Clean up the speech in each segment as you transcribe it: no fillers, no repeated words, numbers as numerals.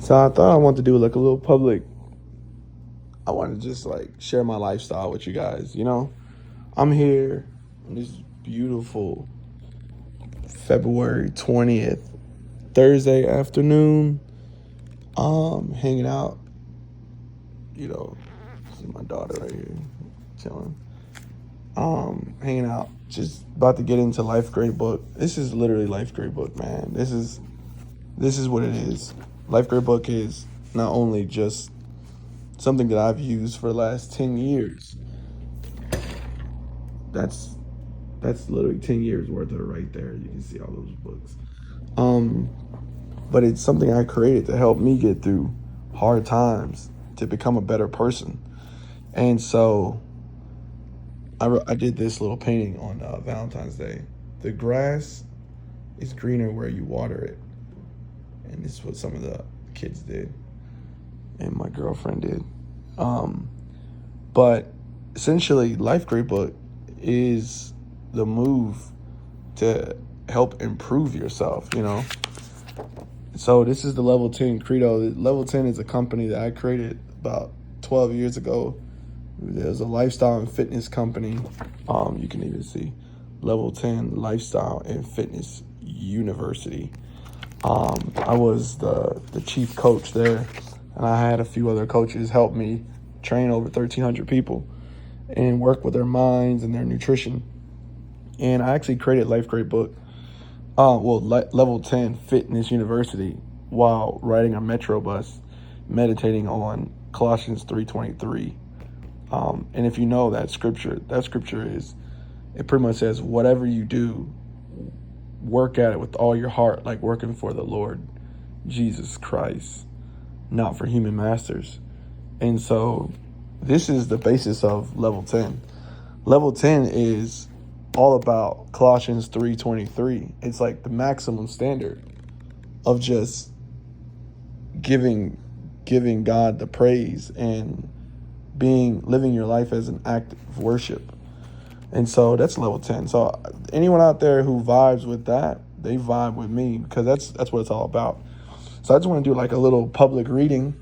So I thought I wanted to do like a little public. I want to just like share my lifestyle with you guys. I'm here on this beautiful February 20th, Thursday afternoon. Hanging out. This is my daughter right here, chilling. Hanging out. Just about to get into Life Grade Book. This is literally Life Grade Book, man. This is what it is. Life Grade Book is not only just something that I've used for the last 10 years. That's literally 10 years worth of it right there. You can see all those books. But it's something I created to help me get through hard times, to become a better person. And so I did this little painting on Valentine's Day. The grass is greener where you water it. And this is what some of the kids did. And my girlfriend did. But essentially, Life Grade Book is the move to help improve yourself, So this is the Level 10 Credo. Level 10 is a company that I created about 12 years ago. There's a lifestyle and fitness company. You can even see Level 10 Lifestyle and Fitness University. I was the chief coach there, and I had a few other coaches help me train over 1,300 people and work with their minds and their nutrition. And I actually created Life Grade Book, Level 10 Fitness University, while riding a metro bus, meditating on Colossians 3:23. And if you know that scripture it pretty much says, whatever you do, work at it with all your heart, like working for the Lord Jesus Christ, not for human masters. And so this is the basis of Level 10. Level 10 is all about Colossians 3:23. It's like the maximum standard of just giving God the praise and living your life as an act of worship. And so that's Level 10. So anyone out there who vibes with that, they vibe with me, because that's what it's all about. So I just want to do like a little public reading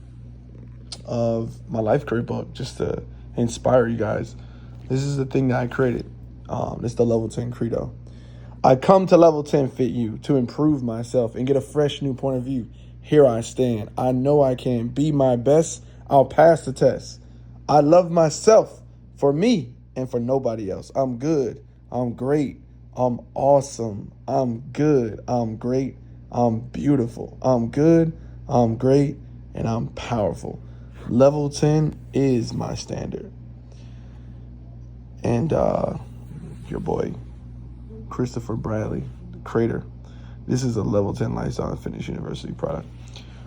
of my Life Grade Book just to inspire you guys. This is the thing that I created. It's the Level 10 Credo. I come to Level 10 Fit You to improve myself and get a fresh new point of view. Here I stand. I know I can be my best. I'll pass the test. I love myself for me and for nobody else. I'm good. I'm great. I'm awesome. I'm good. I'm great. I'm beautiful. I'm good. I'm great. And I'm powerful. Level 10 is my standard. And your boy, Christopher Bradley, the creator. This is a Level 10 Lifestyle and Fitness University product.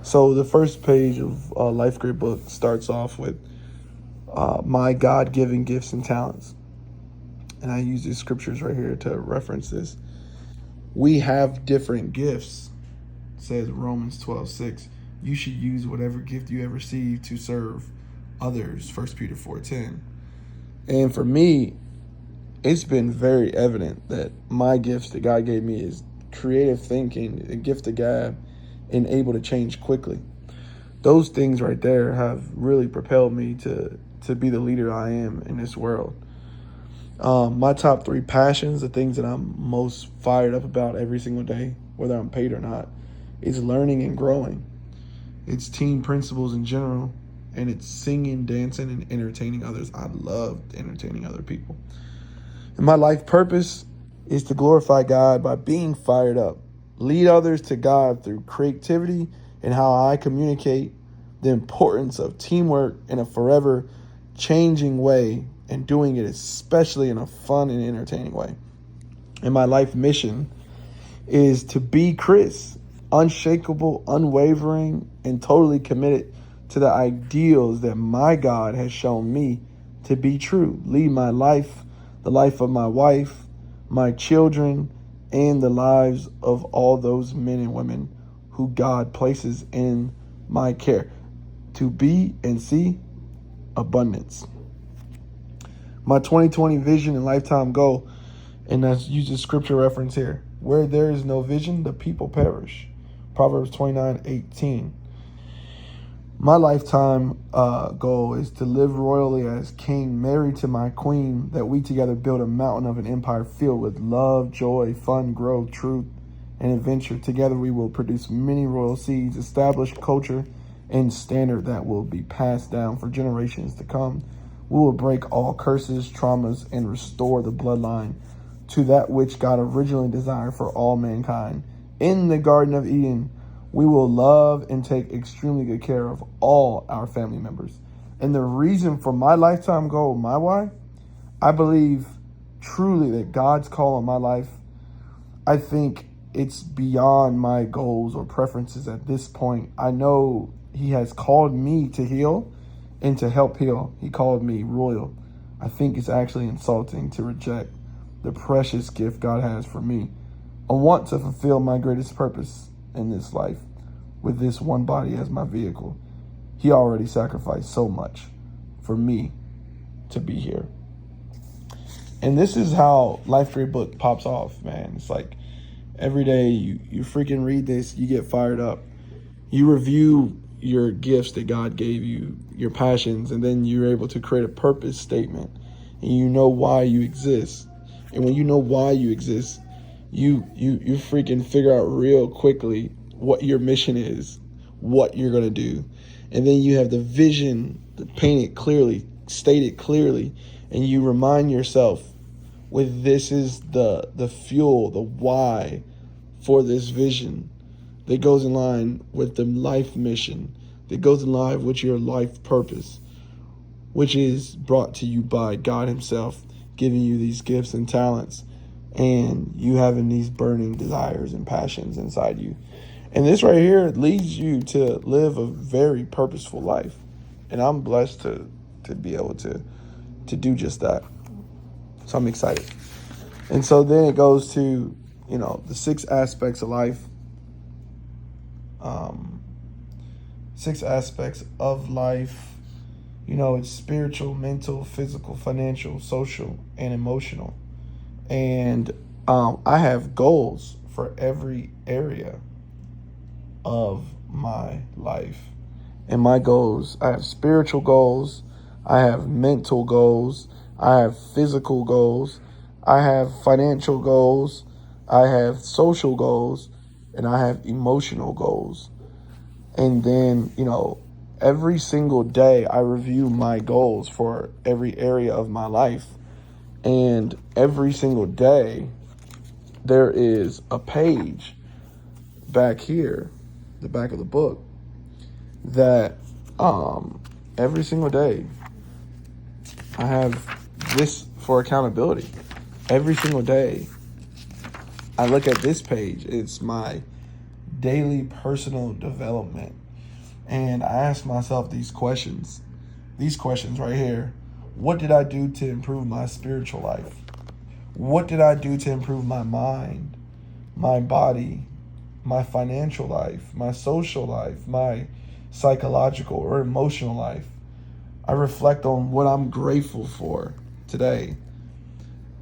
So the first page of Life Grade Book starts off with my God-given gifts and talents. And I use these scriptures right here to reference this. We have different gifts, says Romans 12:6. You should use whatever gift you have received to serve others, 1 Peter 4:10. And for me, it's been very evident that my gifts that God gave me is creative thinking, a gift of God, and able to change quickly. Those things right there have really propelled me to be the leader I am in this world. My top 3 passions, the things that I'm most fired up about every single day, whether I'm paid or not, is learning and growing. It's team principles in general, and it's singing, dancing, and entertaining others. I love entertaining other people. And my life purpose is to glorify God by being fired up, lead others to God through creativity and how I communicate the importance of teamwork in a forever changing way, and doing it especially in a fun and entertaining way. And my life mission is to be Chris, unshakable, unwavering, and totally committed to the ideals that my God has shown me to be true. Lead my life, the life of my wife, my children, and the lives of all those men and women who God places in my care. To be and see abundance. My 2020 vision and lifetime goal, and that's using scripture reference here. Where there is no vision, the people perish. Proverbs 29:18. My lifetime goal is to live royally as king, married to my queen, that we together build a mountain of an empire filled with love, joy, fun, growth, truth, and adventure. Together we will produce many royal seeds, establish culture and standard that will be passed down for generations to come. We will break all curses, traumas, and restore the bloodline to that which God originally desired for all mankind. In the Garden of Eden, we will love and take extremely good care of all our family members. And the reason for my lifetime goal, my why, I believe truly that God's call on my life, I think it's beyond my goals or preferences at this point. I know He has called me to heal and to help heal. He called me royal. I think it's actually insulting to reject the precious gift God has for me. I want to fulfill my greatest purpose in this life with this one body as my vehicle. He already sacrificed so much for me to be here. And this is how Life Grade Book pops off, man. It's like every day you freaking read this, you get fired up. You review your gifts that God gave you, your passions, and then you're able to create a purpose statement. And you know why you exist. And when you know why you exist, you freaking figure out real quickly what your mission is, what you're going to do. And then you have the vision to paint it clearly, state it clearly, and you remind yourself with this is the fuel, the why for this vision that goes in line with the life mission, that goes in line with your life purpose, which is brought to you by God Himself, giving you these gifts and talents, and you having these burning desires and passions inside you. And this right here leads you to live a very purposeful life. And I'm blessed to be able to do just that. So I'm excited. And so then it goes to, the 6 aspects of life. 6 aspects of life. It's spiritual, mental, physical, financial, social, and emotional. And I have goals for every area of my life. And my goals, I have spiritual goals, I have mental goals, I have physical goals, I have financial goals, I have social goals, and I have emotional goals. And then, every single day I review my goals for every area of my life. And every single day there is a page back here, the back of the book, that every single day I have this for accountability. Every single day I look at this page. It's my daily personal development. And I ask myself these questions right here. What did I do to improve my spiritual life? What did I do to improve my mind, my body, my financial life, my social life, my psychological or emotional life? I reflect on what I'm grateful for today.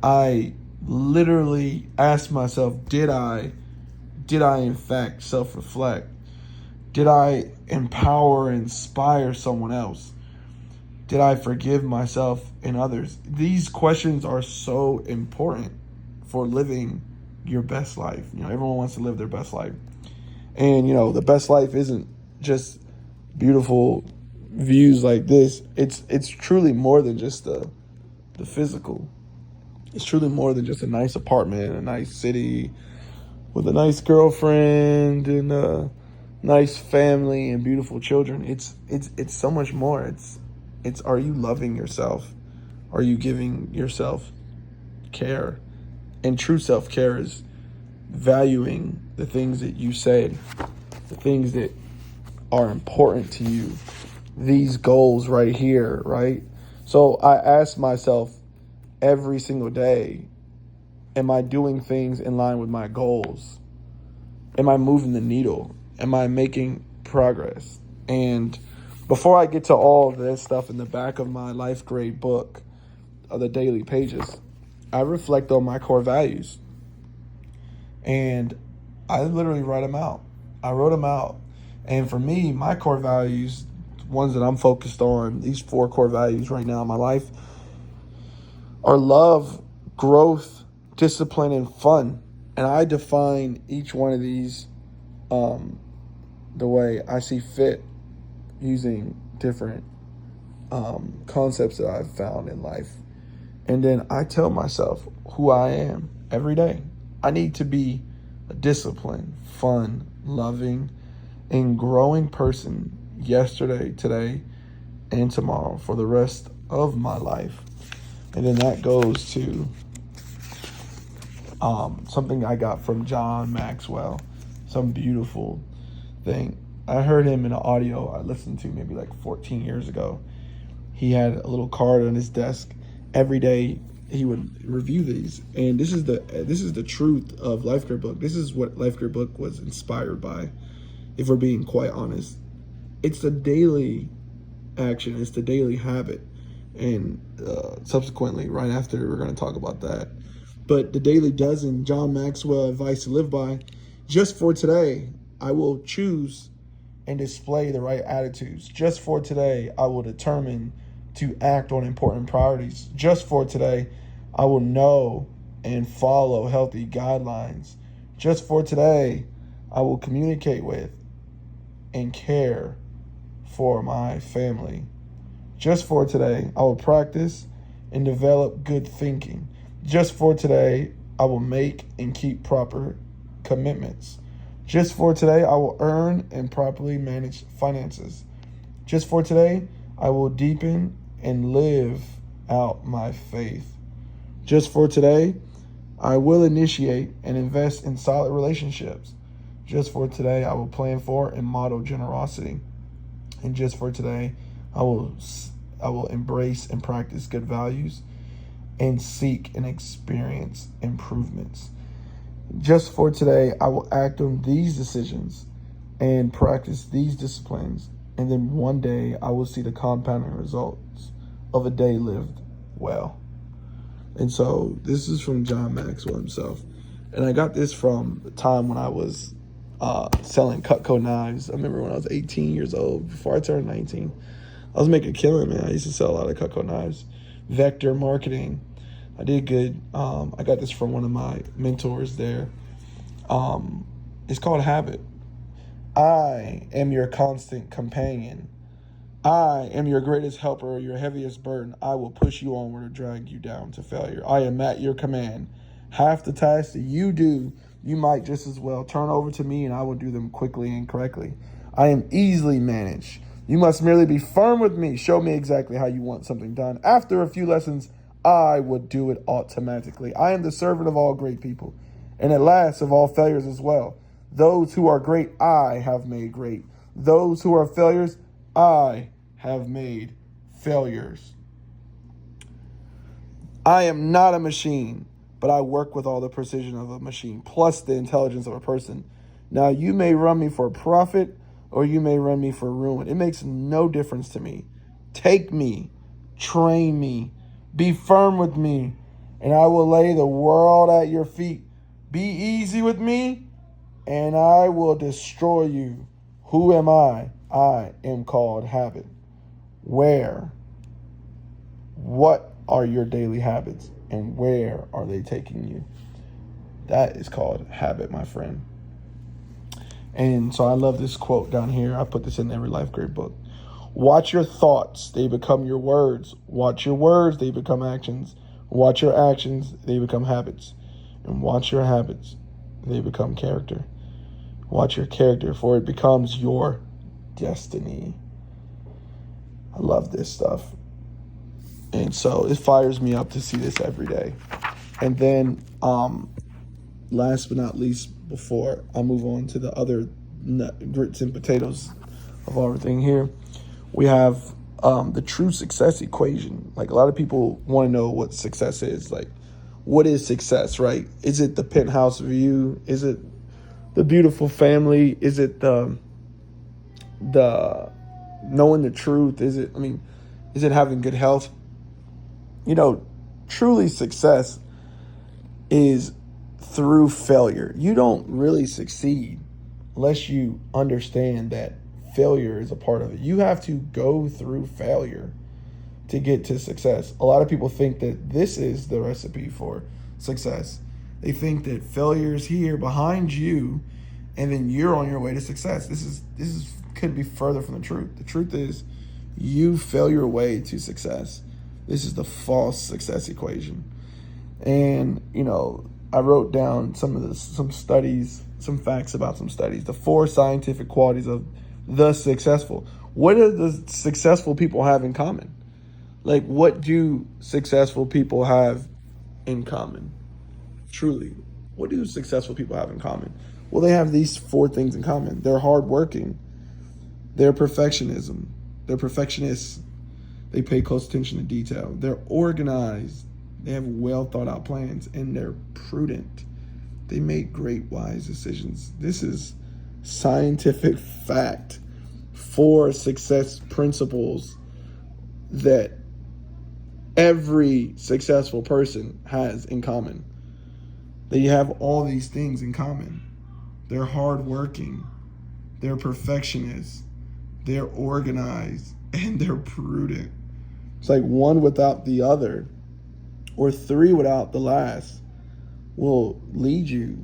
I literally ask myself, did I in fact self-reflect? Did I empower, inspire someone else? Did I forgive myself and others? These questions are so important for living your best life. Everyone wants to live their best life. And, the best life isn't just beautiful views like this. It's truly more than just the physical. It's truly more than just a nice apartment, a nice city with a nice girlfriend and a nice family and beautiful children. It's so much more. It's are you loving yourself? Are you giving yourself care? And true self-care is valuing the things that you said, the things that are important to you, these goals right here, right? So I ask myself every single day, am I doing things in line with my goals? Am I moving the needle? Am I making progress? And before I get to all of this stuff in the back of my Life Grade book, of the daily pages, I reflect on my core values. And I literally write them out. I wrote them out. And for me, my core values ones that I'm focused on, these 4 core values right now in my life, are love, growth, discipline, and fun. And I define each one of these the way I see fit, using different concepts that I've found in life. And then I tell myself who I am every day. I need to be a disciplined, fun, loving, and growing person yesterday, today, and tomorrow for the rest of my life. And then that goes to something I got from John Maxwell, some beautiful thing. I heard him in an audio I listened to maybe like 14 years ago. He had a little card on his desk. Every day he would review these, and this is the truth of Life Grid Book. This is what Life Grid Book was inspired by, if we're being quite honest. It's the daily action. It's the daily habit, and subsequently, right after, we're going to talk about that. But the daily dozen, John Maxwell advice to live by. Just for today, I will choose and display the right attitudes. Just for today, I will determine to act on important priorities. Just for today, I will know and follow healthy guidelines. Just for today, I will communicate with and care for my family. Just for today, I will practice and develop good thinking. Just for today, I will make and keep proper commitments. Just for today, I will earn and properly manage finances. Just for today, I will deepen and live out my faith. Just for today, I will initiate and invest in solid relationships. Just for today, I will plan for and model generosity. And just for today, I will embrace and practice good values and seek and experience improvements. Just for today, I will act on these decisions and practice these disciplines. And then one day, I will see the compounding results of a day lived well. And so this is from John Maxwell himself. And I got this from the time when I was selling Cutco knives. I remember when I was 18 years old, before I turned 19, I was making a killing, man. I used to sell a lot of Cutco knives. Vector marketing. I did good. I got this from one of my mentors there. It's called Habit. I am your constant companion. I am your greatest helper or your heaviest burden. I will push you onward or drag you down to failure. I am at your command. Half the tasks that you do, you might just as well turn over to me, and I will do them quickly and correctly. I am easily managed. You must merely be firm with me. Show me exactly how you want something done. After a few lessons, I would do it automatically. I am the servant of all great people, and at last of all failures as well. Those who are great, I have made great. Those who are failures, I have made failures. I am not a machine, but I work with all the precision of a machine, plus the intelligence of a person. Now, you may run me for profit, or you may run me for ruin. It makes no difference to me. Take me, train me, be firm with me, and I will lay the world at your feet. Be easy with me, and I will destroy you. Who am I? I am called habit. Where? What are your daily habits, and where are they taking you? That is called habit, my friend. And so I love this quote down here. I put this in every Life Grid book. Watch your thoughts, they become your words. Watch your words, they become actions. Watch your actions, they become habits. And watch your habits, they become character. Watch your character, for it becomes your destiny. I love this stuff. And so it fires me up to see this every day. And then last but not least, before I move on to the other grits and potatoes of everything here, we have the true success equation. Like, a lot of people want to know what success is. Like, what is success, right? Is it the penthouse view? Is it the beautiful family? Is it the knowing the truth? Is it having good health? Truly success is through failure. You don't really succeed unless you understand that failure is a part of it. You have to go through failure to get to success. A lot of people think that this is the recipe for success. They think that failure is here behind you, and then you're on your way to success. This is could be further from the truth. The truth is, you fail your way to success. This is the false success equation. And I wrote down some studies, some facts about some studies. The 4 scientific qualities of the successful. What do the successful people have in common? Like, what do successful people have in common? Truly, what do successful people have in common? Well, they have these 4 things in common. They're hardworking. They're perfectionists. They pay close attention to detail. They're organized. They have well thought out plans, and they're prudent. They make great, wise decisions. This is scientific fact. 4 success principles that every successful person has in common. They have all these things in common. They're hardworking. They're perfectionists. They're organized, and they're prudent. It's like one without the other, or 3 without the last, will lead you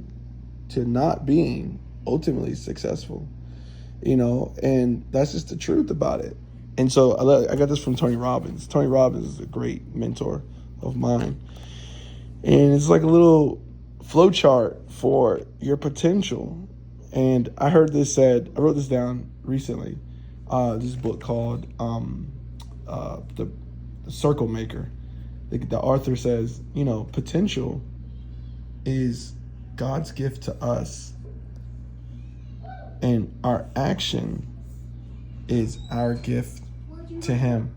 to not being ultimately successful. And that's just the truth about it. And so I got this from Tony Robbins. Tony Robbins is a great mentor of mine. And it's like a little flow chart for your potential. And I heard this said, I wrote this down recently. This book called The Circle Maker. The author says, potential is God's gift to us, and our action is our gift to him.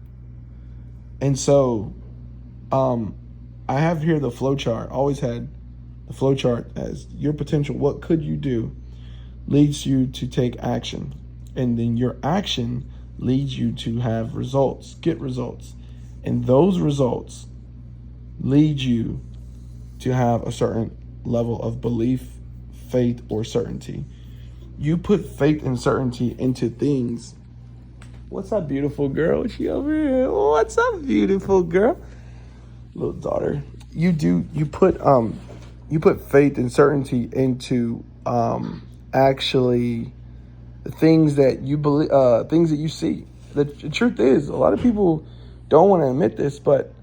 And so I have here the flow chart. Always had the flow chart as your potential. What could you do leads you to take action, and then your action leads you to have results, get results, and those results lead you to have a certain level of belief, faith, or certainty. You put faith and certainty into things. What's up, beautiful girl? She over here. What's up, beautiful girl? Little daughter. You put faith and certainty into actually the things that you believe, things that you see. The truth is, a lot of people don't want to admit this, but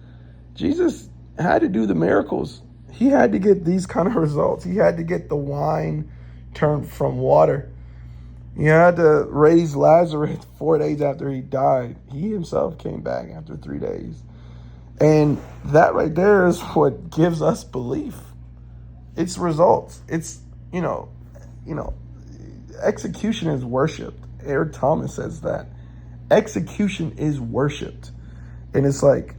Jesus had to do the miracles. He had to get these kind of results. He had to get the wine turned from water. He had to raise Lazarus 4 days after he died. He himself came back after 3 days. And that right there is what gives us belief. It's results. It's, execution is worshipped. Eric Thomas says that. Execution is worshipped. And it's like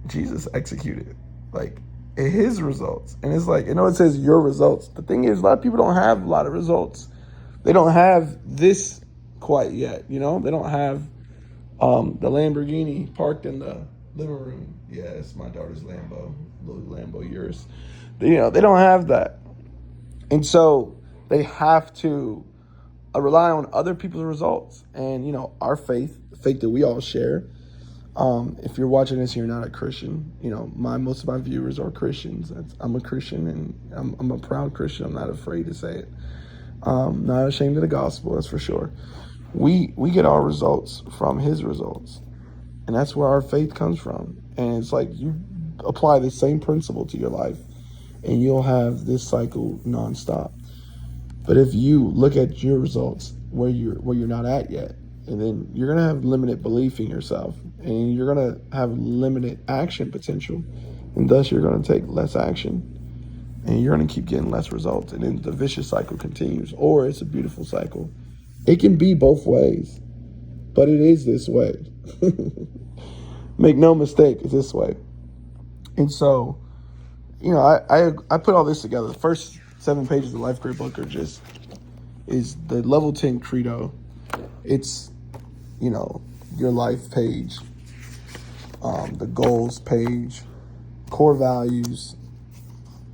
Jesus executed, like his results. And it's like, it says your results. The thing is, a lot of people don't have a lot of results. They don't have this quite yet, They don't have the Lamborghini parked in the living room. Yeah, it's my daughter's Lambo, little Lambo yours. They don't have that. And so they have to rely on other people's results. And, our faith, the faith that we all share. If you're watching this and you're not a Christian, most of my viewers are Christians. I'm a Christian, and I'm a proud Christian. I'm not afraid to say it. Not ashamed of the gospel, that's for sure. We get our results from his results. And that's where our faith comes from. And it's like you apply the same principle to your life, and you'll have this cycle nonstop. But if you look at your results where you're not at yet, and then you're going to have limited belief in yourself, and you're going to have limited action potential, and thus you're going to take less action, and you're going to keep getting less results, and then the vicious cycle continues. Or it's a beautiful cycle. It can be both ways, but it is this way. Make no mistake, it's this way. And so, I put all this together. The first 7 pages of the Life Grid book is the level 10 credo. It's, your life page, the goals page, core values,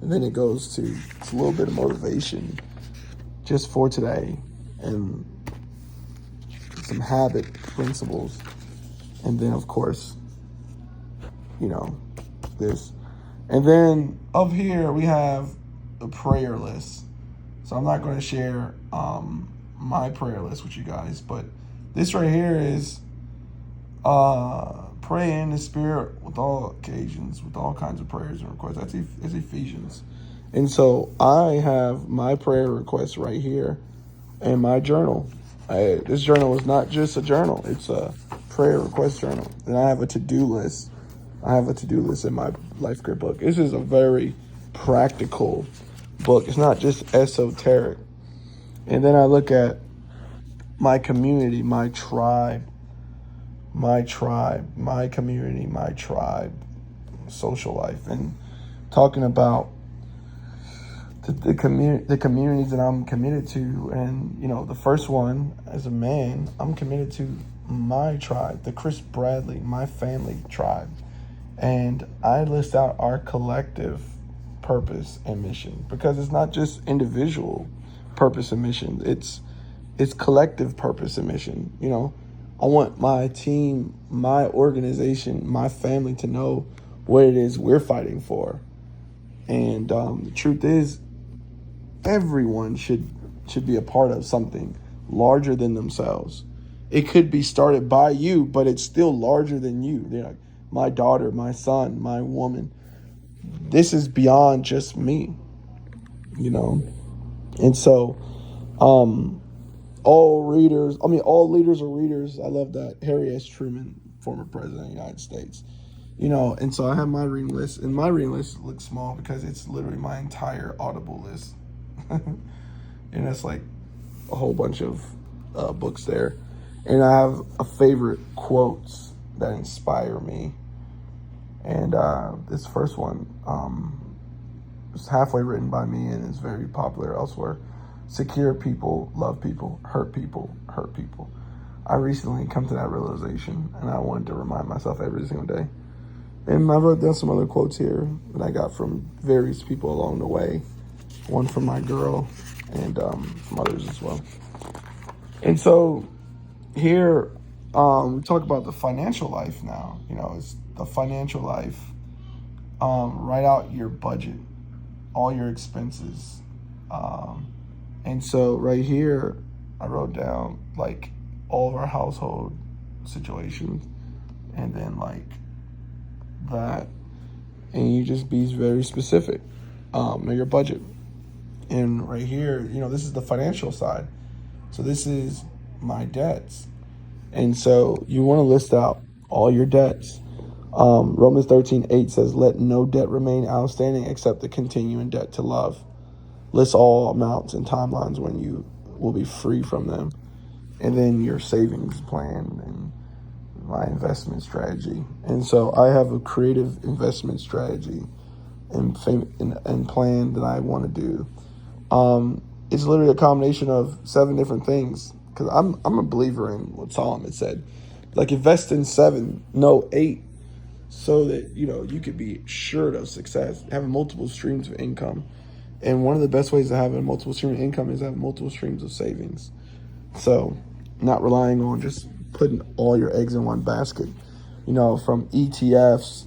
and then it goes to a little bit of motivation just for today. And some habit principles. And then, of course, this. And then up here we have the prayer list. So I'm not going to share my prayer list with you guys, but this right here is pray in the spirit with all occasions, with all kinds of prayers and requests. That's Ephesians. And so I have my prayer requests right here in my journal. This journal is not just a journal. It's a prayer request journal. And I have a to-do list. I have a to-do list in my Life Grid book. This is a very practical book. It's not just esoteric. And then I look at my community, my tribe, my community, my tribe, social life, and talking about the communities that I'm committed to. And the first one, as a man, I'm committed to my tribe, the Chris Bradley, my family tribe. And I list out our collective purpose and mission, because it's not just individual purpose and mission. It's collective purpose and mission. I want my team, my organization, my family to know what it is we're fighting for. And the truth is, everyone should be a part of something larger than themselves. It could be started by you, but it's still larger than you. They're like, my daughter, my son, my woman. This is beyond just me, And so, all leaders are readers. I love that. Harry S. Truman, former president of the United States. And so I have my reading list, and my reading list looks small because it's literally my entire Audible list. And it's like a whole bunch of books there. And I have a favorite quotes that inspire me. And this first one is halfway written by me and is very popular elsewhere. Secure people, love people, hurt people, hurt people. I recently come to that realization, and I wanted to remind myself every single day. And I wrote down some other quotes here that I got from various people along the way. One from my girl, and from others as well. And so here we talk about the financial life now. It's the financial life. Write out your budget, all your expenses. And so right here, I wrote down like all of our household situations, and then like that. And you just be very specific. Know your budget. And right here, this is the financial side. So this is my debts. And so you want to list out all your debts. Romans 13:8 says, let no debt remain outstanding except the continuing debt to love. List all amounts and timelines when you will be free from them. And then your savings plan and my investment strategy. And so I have a creative investment strategy and plan that I want to do. It's literally a combination of 7 different things, because I'm a believer in what Solomon said, like invest in 7, no 8, so that you could be assured of success, having multiple streams of income. And one of the best ways to have a multiple stream of income is to have multiple streams of savings. So not relying on just putting all your eggs in one basket, from ETFs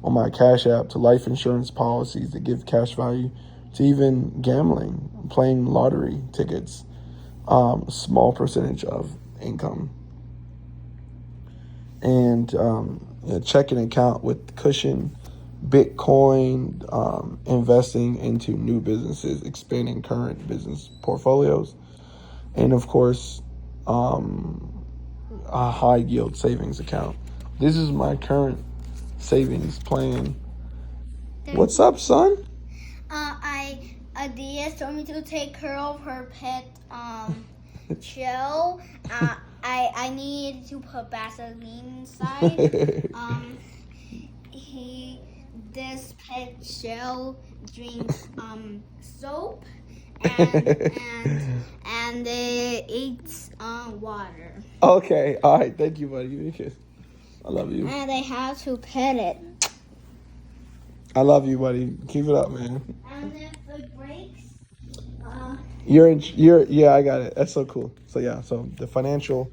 on my Cash App to life insurance policies that give cash value, to even gambling, playing lottery tickets, small percentage of income. And a checking account with cushion, Bitcoin, investing into new businesses, expanding current business portfolios, and of course, a high yield savings account. This is my current savings plan. What's up, son? Adia told me to take care of her pet, shell. I need to put Vaseline inside. This pet shell drinks soap and it eats water. Okay, all right, thank you, buddy. Give me a kiss. I love you. And I have to pet it. I love you, buddy. Keep it up, man. And if it breaks, You're yeah, I got it. That's so cool. So yeah, so the financial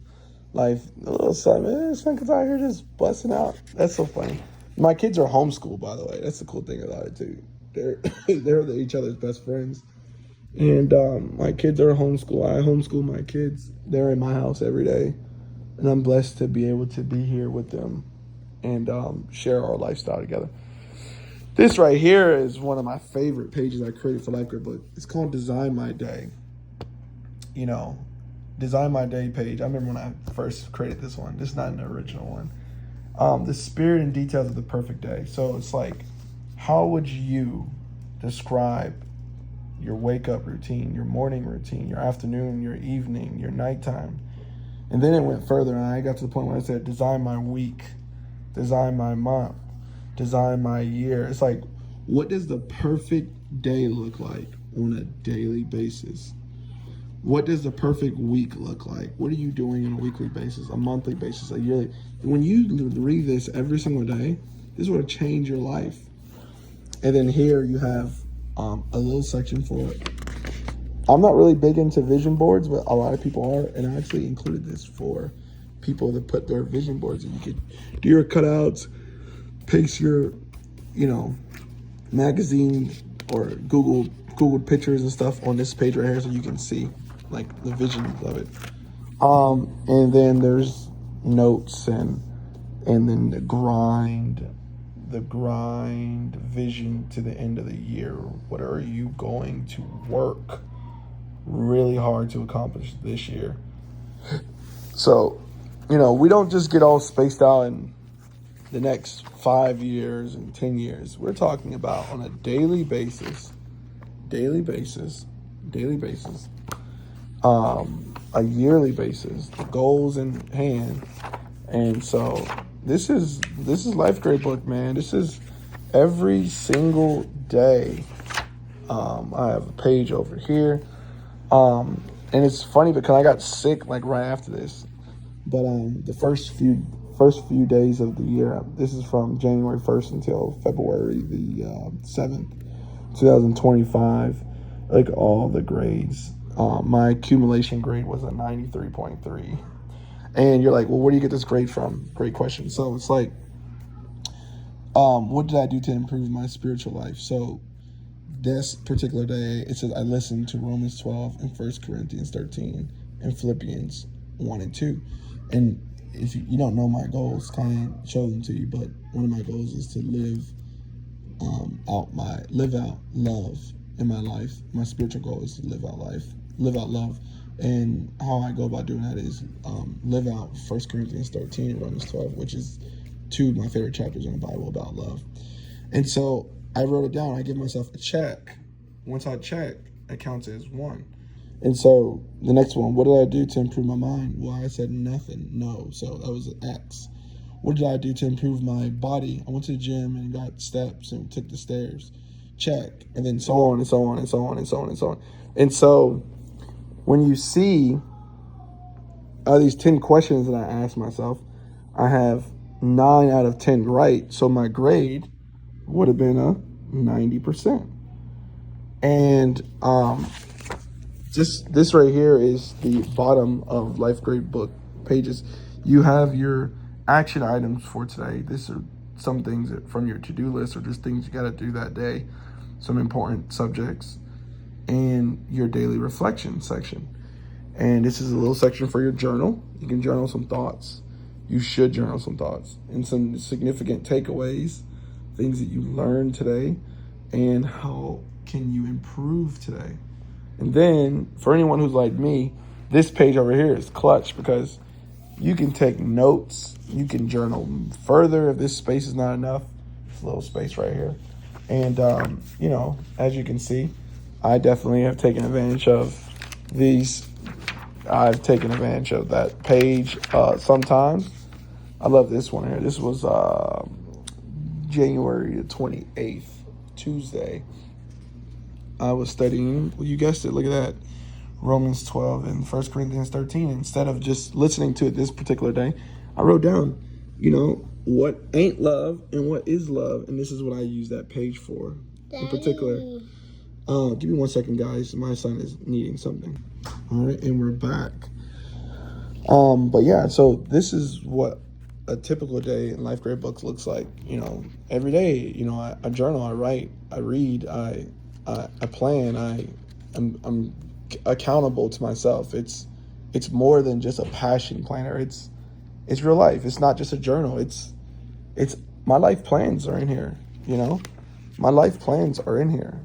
life. A little something. Someone's out here just busting out. That's so funny. My kids are homeschooled, by the way. That's the cool thing about it too. They're they're each other's best friends. And my kids are homeschooled. I homeschool my kids. They're in my house every day, and I'm blessed to be able to be here with them and share our lifestyle together. This right here is one of my favorite pages I created for Life Grid Book. It's called Design My Day. You know, Design My Day page. I remember when I first created this one. This is not an original one. The spirit and details of the perfect day. So it's like, how would you describe your wake-up routine, your morning routine, your afternoon, your evening, your nighttime? And then it went further, and I got to the point where I said, design my week, design my month, design my year. It's like, what does the perfect day look like on a daily basis? What does the perfect week look like? What are you doing on a weekly basis, a monthly basis, a yearly? When you read this every single day, this will change your life. And then here you have a little section for it. I'm not really big into vision boards, but a lot of people are, and I actually included this for people that put their vision boards, and you could do your cutouts, paste your, magazine or Google pictures and stuff on this page right here, so you can see like the visions of it. And then there's notes and then the grind vision to the end of the year. What are you going to work really hard to accomplish this year? So, we don't just get all spaced out in the next 5 years and 10 years. We're talking about on a daily basis, a yearly basis, the goals in hand. And so this is Life Grade Book, man. This is every single day. I have a page over here. And it's funny because I got sick like right after this. But the first few days of the year, this is from January 1st until February the 7th, 2025, like all the grades. My accumulation grade was a 93.3. And you're like, well, where do you get this grade from? Great question. So it's like, what did I do to improve my spiritual life? So this particular day, it says I listened to Romans 12 and 1 Corinthians 13 and Philippians 1 and 2. And if you don't know my goals, kind of show them to you. But one of my goals is to live out love in my life. My spiritual goal is to live out love. And how I go about doing that is live out 1 Corinthians 13 and Romans 12, which is two of my favorite chapters in the Bible about love. And so I wrote it down. I give myself a check. Once I check, it counts as 1. And so the next one, what did I do to improve my mind? Well, I said nothing. No. So that was an X. What did I do to improve my body? I went to the gym and got steps and took the stairs. Check. And then so on and so on and so on and so on and so on. And so when you see these 10 questions that I asked myself, I have 9 out of 10 right. So my grade would have been a 90%. And just this right here is the bottom of Life Grade Book pages. You have your action items for today. These are some things from your to-do list or just things you got to do that day, some important subjects, and your daily reflection section. And this is a little section for your journal. You can journal some thoughts. You should journal some thoughts and some significant takeaways, things that you learned today, and how can you improve today. And then for anyone who's like me, this page over here is clutch because you can take notes. You can journal further if this space is not enough. This little space right here. And, as you can see, I definitely have taken advantage of these. I've taken advantage of that page sometimes. I love this one here. This was January the 28th, Tuesday. I was studying, well, you guessed it, look at that, Romans 12 and 1 Corinthians 13. Instead of just listening to it this particular day, I wrote down, what ain't love and what is love. And this is what I use that page for. Daddy. In particular. Give me 1 second, guys. My son is needing something. All right, and we're back. But yeah, so this is what a typical day in Life Grade Books looks like. Every day, I journal, I write, I read, I plan, I'm accountable to myself. It's more than just a passion planner. It's real life. It's not just a journal. It's my life plans are in here. My life plans are in here,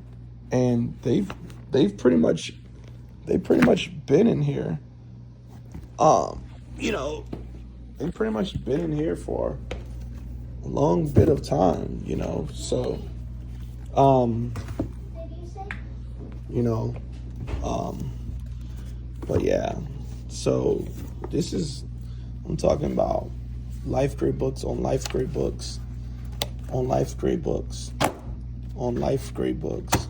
and they've pretty much been in here. Um, you know, they've pretty much been in here for a long bit of time. So, um, you know, um, but yeah. So this is I'm talking about life grade books on life grade books on life grade books on life grade books.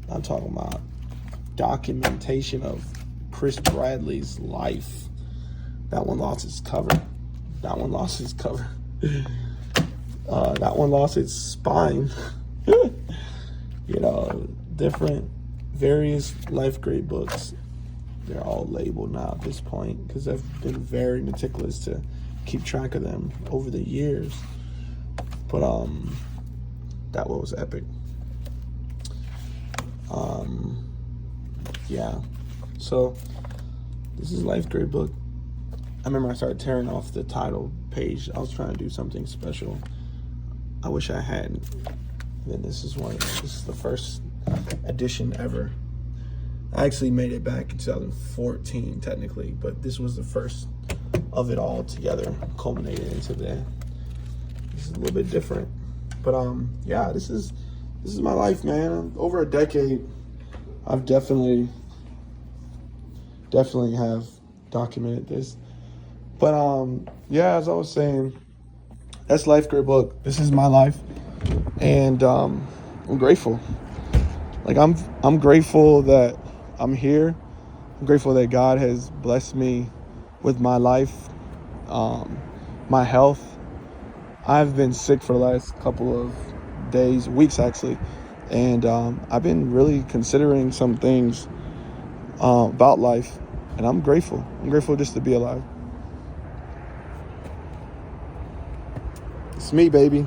I'm talking about documentation of Chris Bradley's life. That one lost its cover. That one lost its cover. That one lost its spine. Different, various life grade books. They're all labeled now at this point because I've been very meticulous to keep track of them over the years. But that one was epic. Yeah. So this is life grade book. I remember I started tearing off the title page. I was trying to do something special. I wish I hadn't. Then this is the first edition ever. I actually made it back in 2014 technically, but this was the first of it all together, culminated into this is a little bit different. But yeah, this is my life, man. Over a decade, I've definitely have documented this. But yeah, as I was saying, that's Life Grade Book. This is my life, and I'm grateful. Like I'm grateful that I'm here. I'm grateful that God has blessed me with my life, my health. I've been sick for the last couple of days, weeks actually, and I've been really considering some things about life, and I'm grateful. I'm grateful just to be alive. It's me, baby.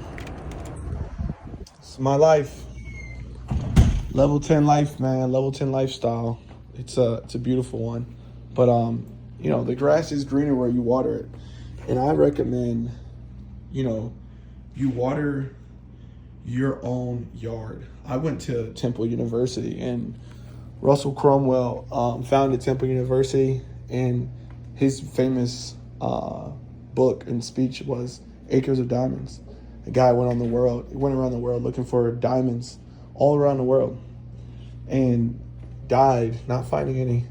It's my life. Level 10 life, man. Level 10 lifestyle. It's a beautiful one. But the grass is greener where you water it. And I recommend, you water your own yard. I went to Temple University, and Russell Cromwell founded Temple University, and his famous book and speech was Acres of Diamonds. The guy went around the world looking for diamonds all around the world, and died not finding any.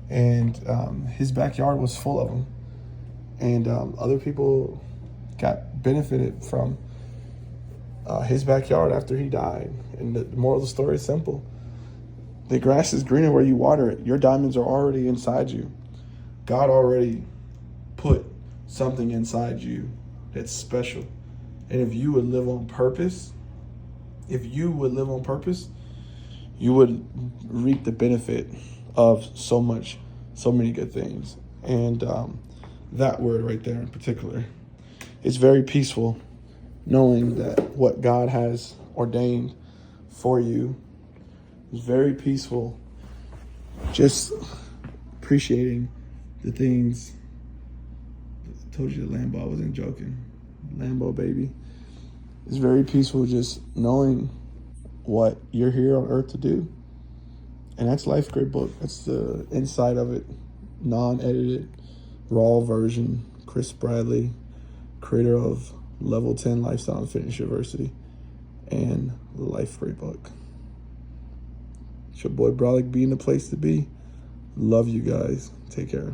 And his backyard was full of them, and other people got benefited from his backyard after he died. And the moral of the story is simple: the grass is greener where you water it. Your diamonds are already inside you. God already put something inside you that's special. And if you would live on purpose, you would reap the benefit of so many good things. And that word right there in particular, it's very peaceful knowing that what God has ordained for you is very peaceful. Just appreciating the things. I told you the Lambo, I wasn't joking. Lambo, baby. It's very peaceful just knowing what you're here on earth to do. And that's Life Grade Book. That's the inside of it, non-edited, raw version. Chris Bradley, creator of Level 10 Lifestyle and Fitness University and Life Grade Book. It's your boy Brolic being the place to be. Love you guys. Take care.